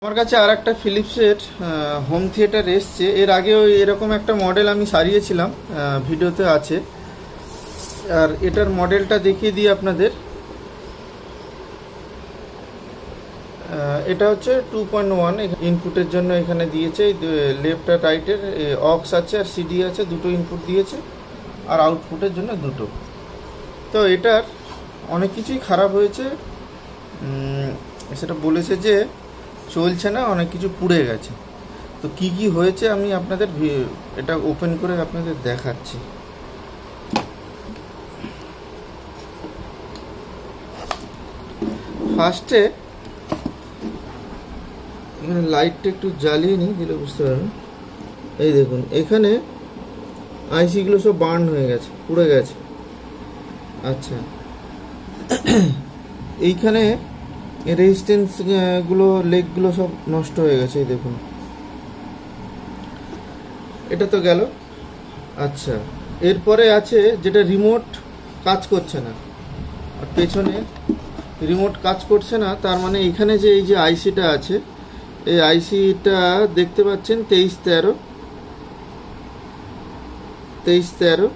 আমার কাছে আর একটা ফিলিপসের হোম থিয়েটার এসছে। এর আগেও এরকম একটা মডেল আমি সারিয়েছিলাম, ভিডিওতে আছে। আর এটার মডেলটা দেখিয়ে দিই আপনাদের। এটা হচ্ছে 2.1 ইনপুটের জন্য এখানে দিয়েছে। লেফট আর রাইটের অক্স আছে আর সিডি আছে, দুটো ইনপুট দিয়েছে। আর আউটপুটের জন্য দুটো। তো এটার অনেক কিছুই খারাপ হয়েছে, সেটা বলেছে যে চলছে না, অনেক কিছু পুড়ে গেছে। তো কি কি হয়েছে আমি আপনাদের এটা ওপেন করে আপনাদের দেখাচ্ছি। ফার্স্টে এখানে লাইটটা একটু জ্বালিয়ে নিই, দিলে বুঝতে পারবেন। এই দেখুন, এখানে আইসিগুলো সব বার্ন হয়ে গেছে, পুড়ে গেছে। আচ্ছা, এইখানে রেজিস্ট্যান্স গুলো, লেগগুলো সব নষ্ট হয়ে গেছে। এই দেখুন, এটা তো গেল। আচ্ছা, এরপরে আছে যেটা রিমোট কাজ করছে না, আর পেছনে রিমোট কাজ করছে না। তার মানে এখানে যে এই যে আইসিটা আছে, এই আইসিটা দেখতে পাচ্ছেন 2313।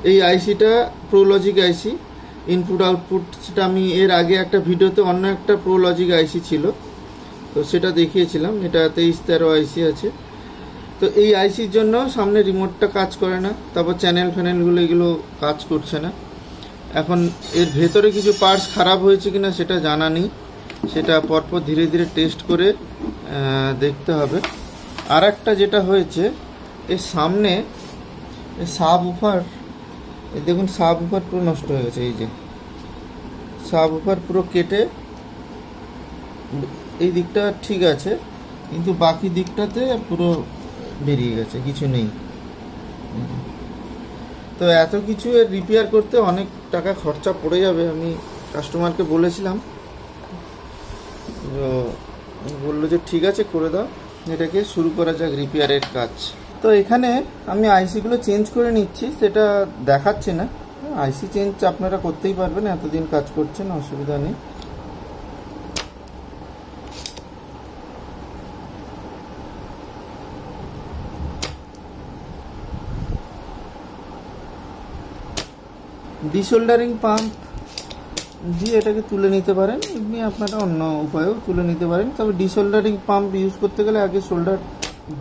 এই আইসিটা প্রোলজিক আইসি, ইনপুট আউটপুট। সেটা আমি এর আগে একটা ভিডিওতে অন্য একটা প্রোলজিক আইসি ছিল, তো সেটা দেখিয়েছিলাম। এটা 2313 আইসি আছে। তো এই আইসির জন্য সামনে রিমোটটা কাজ করে না, তারপর চ্যানেল ফ্যানেলগুলো এগুলো কাজ করছে না। এখন এর ভেতরে কিছু পার্টস খারাপ হয়েছে কিনা সেটা জানা নেই, সেটা পরপর ধীরে ধীরে টেস্ট করে দেখতে হবে। আর একটা যেটা হয়েছে, এর সামনে সাব উফার, দেখুন সাব উফার পুরো নষ্ট হয়ে গেছে। এই যে সাব উফার পুরো কেটে, এই দিকটা ঠিক আছে কিন্তু বাকি দিকটাতে পুরো বেরিয়ে গেছে, কিছু নেই। তো এত কিছু রিপেয়ার করতে অনেক টাকা খরচা পড়ে যাবে। আমি কাস্টমারকে বলেছিলাম, তো বললো যে ঠিক আছে করে দাও, এটাকে শুরু করা যাক রিপেয়ারের কাজ। তো এখানে আমি আইসিগুলো চেঞ্জ করে নিচ্ছি, সেটা দেখাচ্ছি না। আইসি চেঞ্জ আপনারা করতেই পারবেন, এতদিন কাজ করছেন, অসুবিধা নেই। ডিসোল্ডারিং পাম্প দিয়ে এটাকে তুলে নিতে পারেন, এমনি আপনারা অন্য উপায়েও তুলে নিতে পারেন। তবে ডিসোল্ডারিং পাম্প ইউজ করতে গেলে আগে সোল্ডার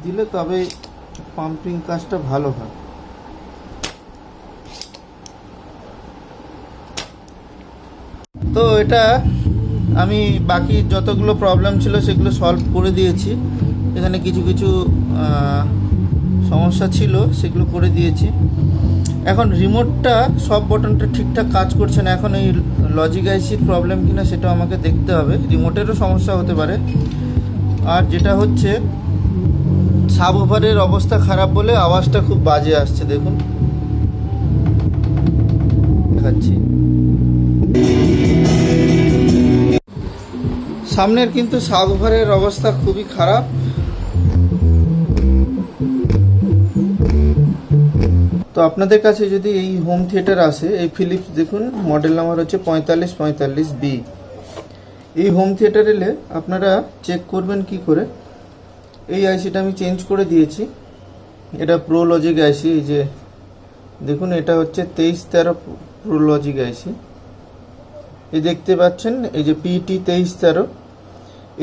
দিলে তবে পাম্পিং কাজটা ভালো হয়। তো এটা আমি বাকি যতগুলো প্রবলেম ছিল সেগুলো সলভ করে দিয়েছি। এখানে কিছু কিছু সমস্যা ছিল, সেগুলো করে দিয়েছি। এখন রিমোটটা সব বটনটা ঠিকঠাক কাজ করছে না। এখন এই লজিক আইসির প্রবলেম কিনা সেটা আমাকে দেখতে হবে, রিমোটেরও সমস্যা হতে পারে। আর যেটা হচ্ছে, সাব ওভারের অবস্থা খারাপ বলে আওয়াজটা খুব বাজে আসছে। দেখুন দেখাচ্ছি, সামনের কিন্তু সাব ওভারের অবস্থা খুবই খারাপ। তো আপনাদের কাছে যদি এই হোম থিয়েটার আসে, এই ফিলিপস দেখুন, মডেল নাম্বার হচ্ছে 4545B। এই হোম থিয়েটার এলে আপনারা চেক করবেন কি করে। এই আইসিটা আমি চেঞ্জ করে দিয়েছি, এটা প্রোলজিক আইসি। এই যে দেখুন, এটা হচ্ছে 2313 প্রোলজিক আইসি। এই দেখতে পাচ্ছেন, এই যে PT 2313।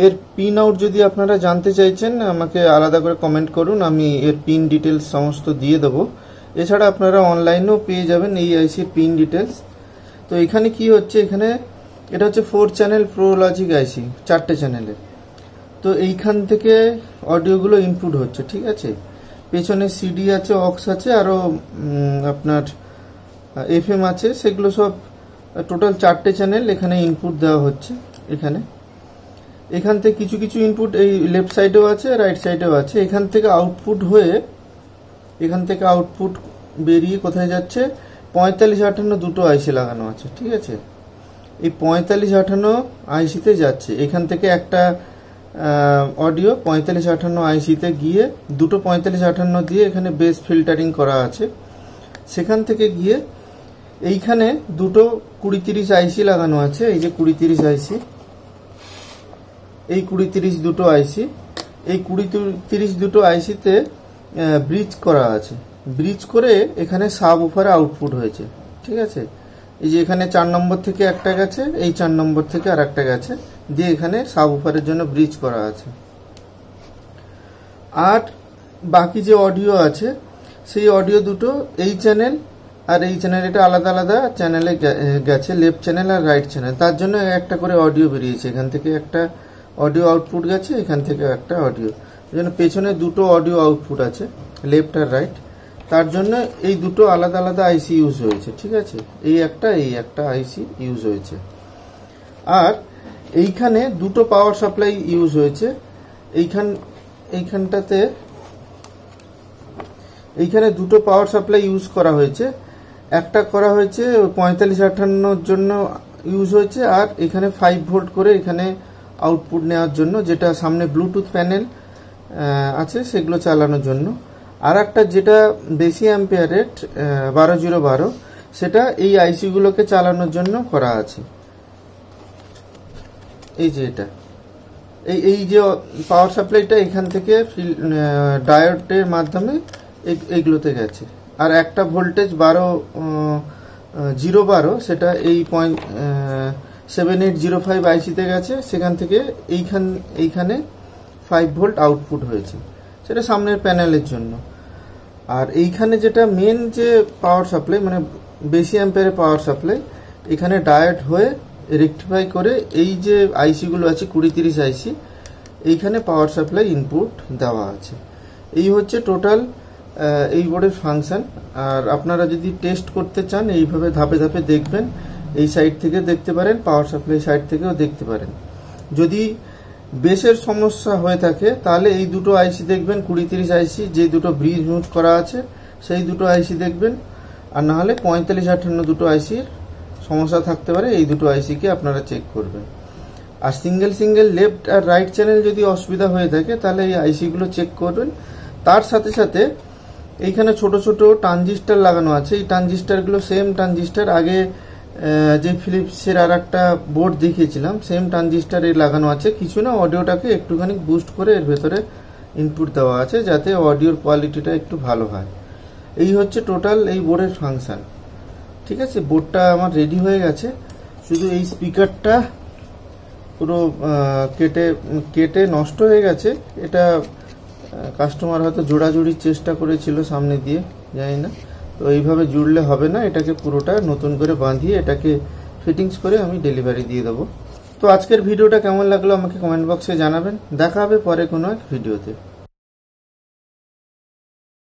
এর পিন আউট যদি আপনারা জানতে চাইছেন, আমাকে আলাদা করে কমেন্ট করুন, আমি এর পিন ডিটেলস সমস্ত দিয়ে দেবো। এছাড়া আপনারা অনলাইনেও পেয়ে যাবেন এই আইসির পিন ডিটেলস। তো এখানে কি হচ্ছে, এখানে এটা হচ্ছে 4 চ্যানেল প্রোলজিক আইসি, 4টে চ্যানেলের। তো এইখান থেকে অডিওগুলো ইনপুট হচ্ছে, ঠিক আছে। পেছনে সিডি আছে, অক্স আছে, আরও আপনার FM আছে, সেগুলো সব টোটাল 4টে চ্যানেল এখানে ইনপুট দেওয়া হচ্ছে। এখান থেকে কিছু কিছু ইনপুট এই লেফট সাইডেও আছে, রাইট সাইডেও আছে। এখান থেকে আউটপুট হয়ে, এখান থেকে আউটপুট বেরিয়ে কোথায় যাচ্ছে, 4558 দুটো আইসি লাগানো আছে, ঠিক আছে। এই 4558 আইসিতে যাচ্ছে। এখান থেকে একটা অডিও 4558 আইসিতে গিয়ে, দুটো 4558 দিয়ে এখানে বেস ফিল্টারিং করা আছে। সেখান থেকে গিয়ে এইখানে দুটো 2030 আইসি লাগানো আছে, এই যে 2030 আইসি। এই 2030 দুটো আইসি, এই 2030 দুটো আইসিতে ব্রিজ করা আছে। ব্রিজ করে এখানে সাব উফারে আউটপুট হয়েছে, ঠিক আছে। এই যে এখানে 4 নম্বর থেকে একটা গেছে, এই 4 নম্বর থেকে আর একটা গেছে, দিয়ে এখানে সাব উফারের জন্য ব্রিজ করা আছে। আর বাকি যে অডিও আছে সেই অডিও দুটো এই চ্যানেল আর এই চ্যানেল, এটা আলাদা আলাদা চ্যানেলে গেছে, লেফট চ্যানেল আর রাইট চ্যানেল। তার জন্য একটা করে অডিও বেরিয়েছে, এখান থেকে একটা অডিও আউটপুট গেছে, এখান থেকে একটা অডিও, এই জন্য পেছনে দুটো অডিও আউটপুট আছে, লেফট আর রাইট। তার জন্য এই দুটো আলাদা আলাদা আইসি ইউজ হয়েছে, ঠিক আছে। এই একটা আইসি ইউজ হয়েছে। আর এইখানে দুটো পাওয়ার সাপ্লাই ইউজ হয়েছে। এইখানে দুটো পাওয়ার সাপ্লাই ইউজ করা হয়েছে। একটা করা হয়েছে 4558 জন্য ইউজ হয়েছে, আর এখানে 5 ভোল্ট করে এখানে আউটপুট নেওয়ার জন্য, যেটা সামনে ব্লুটুথ প্যানেল আছে সেগুলো চালানোর জন্য। আর একটা যেটা বেশি অ্যাম্পিয়ারের 12012, সেটা এই আইসিগুলোকে চালানোর জন্য করা আছে। এই যে এটা এই যে পাওয়ার সাপ্লাইটা এখান থেকে ডায়োডের মাধ্যমে এইগুলোতে গেছে। আর একটা ভোল্টেজ 012, সেটা এই 7805 আইসিতে গেছে, সেখান থেকে এইখানে 5 ভোল্ট আউটপুট হয়েছে, সেটা সামনের প্যানেলের জন্য। আর এইখানে যেটা মেন যে পাওয়ার সাপ্লাই, মানে বেশি অ্যাম্পিয়ারের পাওয়ার সাপ্লাই, এখানে ডায়োড হয়ে রেকটিফাই করে এই যে আইসিগুলো আছে 2030 আইসি, এইখানে পাওয়ার সাপ্লাই ইনপুট দেওয়া আছে। এই হচ্ছে টোটাল এই বোর্ডের ফাংশন। আর আপনারা যদি টেস্ট করতে চান এইভাবে ধাপে ধাপে দেখবেন, এই সাইড থেকে দেখতে পারেন, পাওয়ার সাপ্লাই সাইড থেকেও দেখতে পারেন। যদি বেসের সমস্যা হয়ে থাকে তাহলে এই দুটো আইসি দেখবেন, 2030 আইসি, যে দুটো ব্রিজ মিউট করা আছে সেই দুটো আইসি দেখবেন। আর না হলে 4558 দুটো আইসির সমস্যা থাকতে পারে, এই দুটো আইসিকে আপনারা চেক করবেন। আর সিঙ্গেল লেফট আর রাইট চ্যানেল যদি অসুবিধা হয়ে থাকে তাহলে এই আইসিগুলো চেক করবেন। তার সাথে সাথে এইখানে ছোট ছোট ট্রানজিস্টার লাগানো আছে। এই ট্রানজিস্টারগুলো সেম ট্রানজিস্টার, আগে যে ফিলিপসের আর একটা বোর্ড দেখিয়েছিলাম, সেম ট্রানজিস্টার এর লাগানো আছে। কিছু না, অডিওটাকে একটুখানি বুস্ট করে এর ভেতরে ইনপুট দেওয়া আছে, যাতে অডিওর কোয়ালিটিটা একটু ভালো হয়। এই হচ্ছে টোটাল এই বোর্ডের ফাংশন, ঠিক আছে। বোর্ডটা আমার রেডি হয়ে গেছে, শুধু এই স্পিকারটা পুরো কেটে নষ্ট হয়ে গেছে। এটা কাস্টমার হয়তো জোড়াজুড়ির চেষ্টা করেছিল সামনে দিয়ে, জানি না। তো এইভাবে জুড়লে হবে না, এটাকে পুরোটা নতুন করে বাঁধিয়ে এটাকে ফিটিংস করে আমি ডেলিভারি দিয়ে দেবো। তো আজকের ভিডিওটা কেমন লাগলো আমাকে কমেন্ট বক্সে জানাবেন। দেখা হবে পরে কোনো এক ভিডিওতে।